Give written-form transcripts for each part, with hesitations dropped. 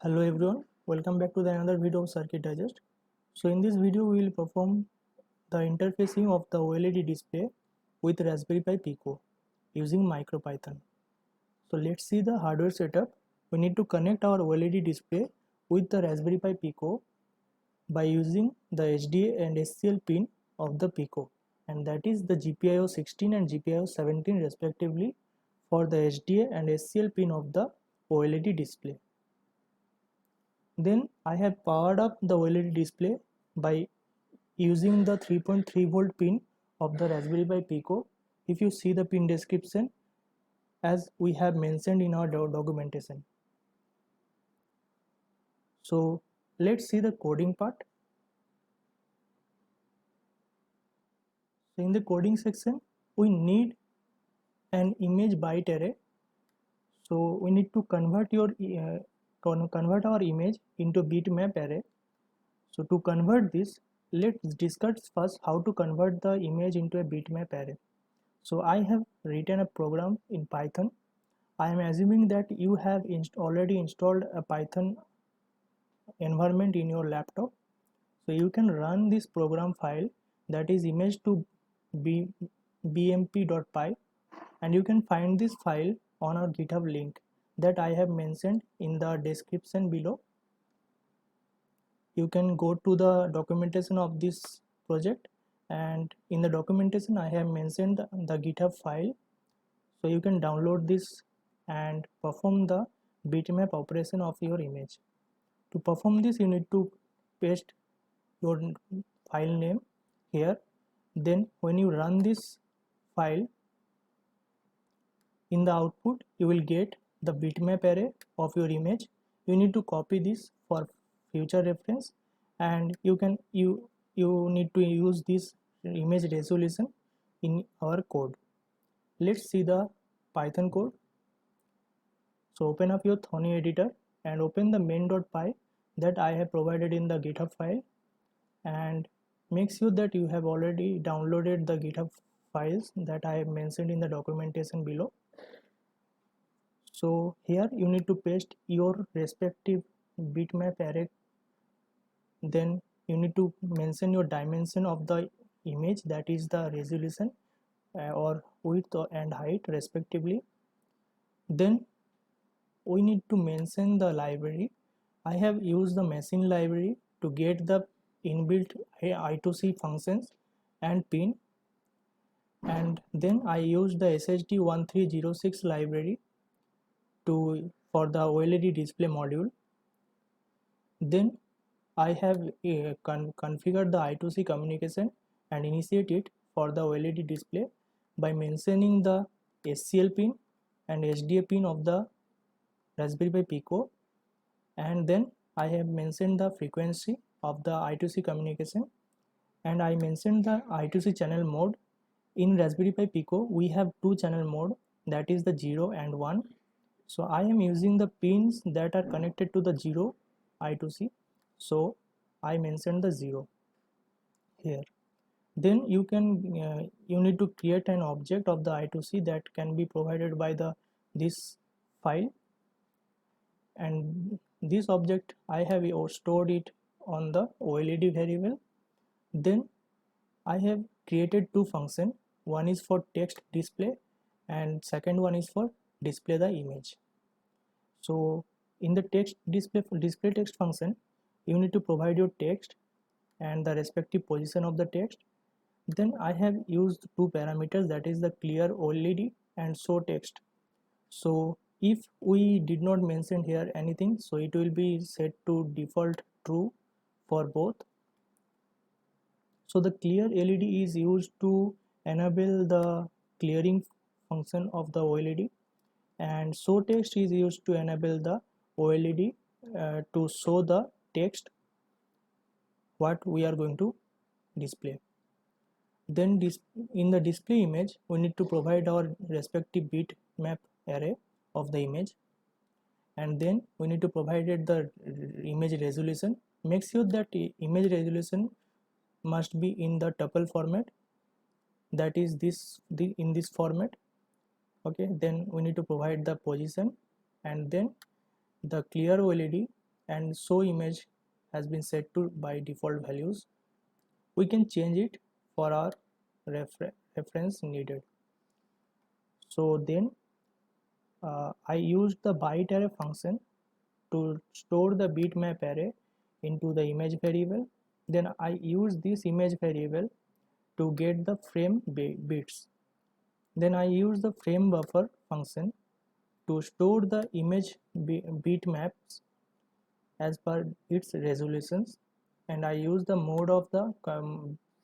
Hello everyone, welcome back to another video of Circuit Digest. So in this video we will perform the interfacing of the OLED display with Raspberry Pi Pico using MicroPython. So let's see the hardware setup. We need to connect our OLED display with the Raspberry Pi Pico by using the HDA and SCL pin of the Pico, and that is the GPIO 16 and GPIO 17 respectively for the HDA and SCL pin of the OLED display. Then I have powered up the OLED display by using the 3.3 volt pin of the Raspberry Pi Pico. If you see the pin description as we have mentioned in our documentation. So let's see the coding part. So in the coding section we need an image byte array. So we need to convert our image into bitmap array. So to convert this, let's discuss first how to convert the image into a bitmap array. So I have written a program in Python. I am assuming that you have already installed a Python environment in your laptop. So you can run this program file, that is image to bmp.py, and you can find this file on our GitHub link that I have mentioned in the description below. You can go to the documentation of this project, and in the documentation I have mentioned the GitHub file, so you can download this and perform the bitmap operation of your image. To perform this, you need to paste your file name here. Then when you run this file, in the output you will get the bitmap array of your image. You need to copy this for future reference, and you need to use this image resolution in our code. Let's see the Python code. So open up your Thonny editor and open the main.py that I have provided in the GitHub file, and make sure that you have already downloaded the GitHub files that I have mentioned in the documentation below. So here you need to paste your respective bitmap array. Then you need to mention your dimension of the image, that is the resolution or width and height respectively. Then we need to mention the library. I have used the machine library to get the inbuilt I2C functions and pin, and then I used the SHD1306 library for the OLED display module. Then I have configured the I2C communication and initiate it for the OLED display by mentioning the SCL pin and HDA pin of the Raspberry Pi Pico, and then I have mentioned the frequency of the I2C communication, and I mentioned the I2C channel mode. In Raspberry Pi Pico we have two channel mode, that is the 0 and 1. So I am using the pins that are connected to the 0 I2C, so I mentioned the 0 here. Then you need to create an object of the I2C that can be provided by this file, and this object I have stored it on the OLED variable. Then I have created two functions. One is for text display and second one is for display the image. So in the text display text function, you need to provide your text and the respective position of the text. Then I have used two parameters, that is the clear OLED and show text. So if we did not mention here anything, so it will be set to default true for both. So the clear LED is used to enable the clearing function of the OLED, and show text is used to enable the OLED to show the text what we are going to display. Then in the display image we need to provide our respective bitmap array of the image, and then we need to provide the image resolution. Make sure that image resolution must be in the tuple format, that is in this format. Okay, then we need to provide the position, and then the clear OLED and show image has been set to by default values. We can change it for our reference needed. So then I used the byte array function to store the bitmap array into the image variable. Then I use this image variable to get the frame bits. Then I use the frame buffer function to store the image bitmaps as per its resolutions, and I use the mode of the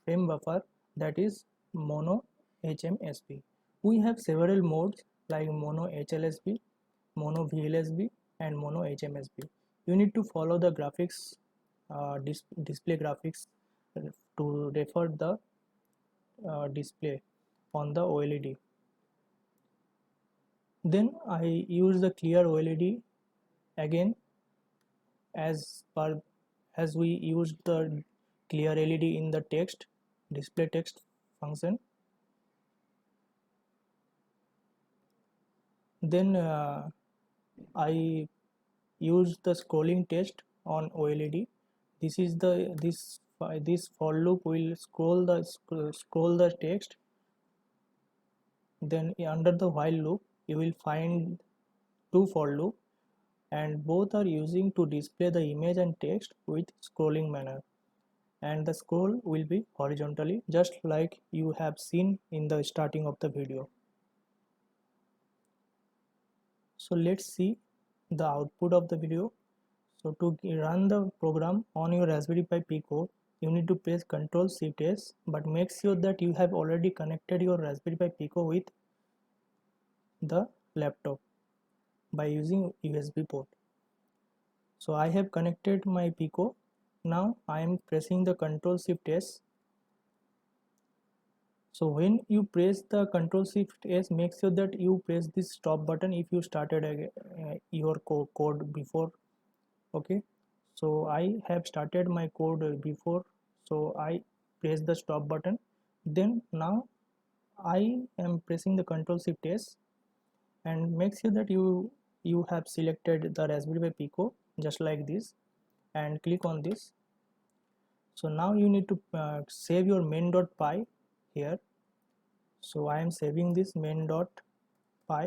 frame buffer, that is mono HMSB. We have several modes like mono HLSB, mono VLSB and mono HMSB. You need to follow the graphics display graphics to refer the display on the OLED. Then I use the clear OLED again as we used the clear LED in the text display text function. Then I use the scrolling test on OLED. This is this for loop will scroll the text. Then under the while loop you will find two for loop, and both are using to display the image and text with scrolling manner, and the scroll will be horizontally, just like you have seen in the starting of the video. So let's see the output of the video. So to run the program on your Raspberry Pi Pico, you need to press Ctrl Shift S, but make sure that you have already connected your Raspberry Pi Pico with the laptop by using USB port. So I have connected my Pico. Now I am pressing the Ctrl Shift S. So when you press the Ctrl Shift S, make sure that you press this stop button if you started your code before. Okay, so I have started my code before, so I press the stop button. Then now I am pressing the Ctrl Shift S, and make sure that you have selected the Raspberry Pi Pico just like this, and click on this. So now you need to save your main.py here. So I am saving this main.py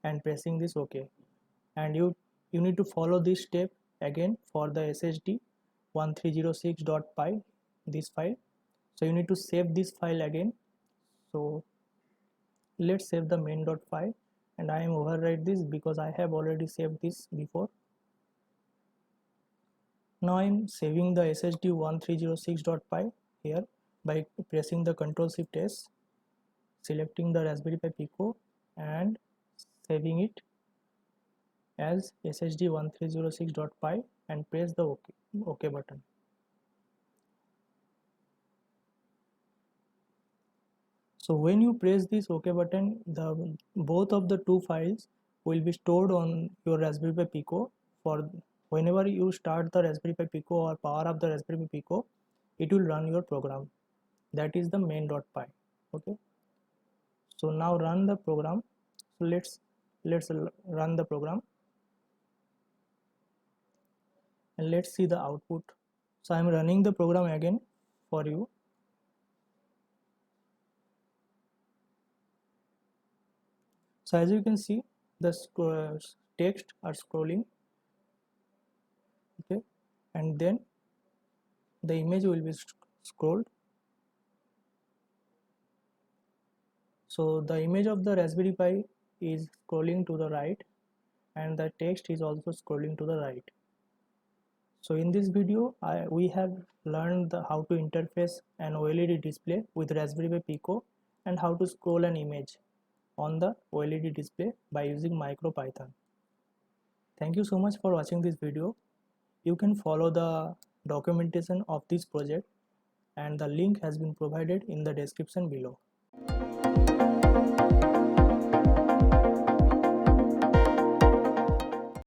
and pressing this OK, and you need to follow this step again for the SSD 1306.py, this file. So you need to save this file again. So let's save the main.py, and I am overwrite this because I have already saved this before. Now I am saving the SSD 1306.py here by pressing the Ctrl Shift S, selecting the Raspberry Pi Pico and saving it as SSD 1306.py and press the OK button. So when you press this OK button, both of the two files will be stored on your Raspberry Pi Pico. For whenever you start the Raspberry Pi Pico or power up the Raspberry Pi Pico, it will run your program, that is the main.py. Okay, so now run the program. So let's run the program and let's see the output. So I am running the program again for you. So as you can see, the text are scrolling, okay, and then the image will be scrolled. So the image of the Raspberry Pi is scrolling to the right, and the text is also scrolling to the right. So in this video, we have learned how to interface an OLED display with Raspberry Pi Pico and how to scroll an image on the OLED display by using MicroPython. Thank you so much for watching this video. You can follow the documentation of this project, and the link has been provided in the description below.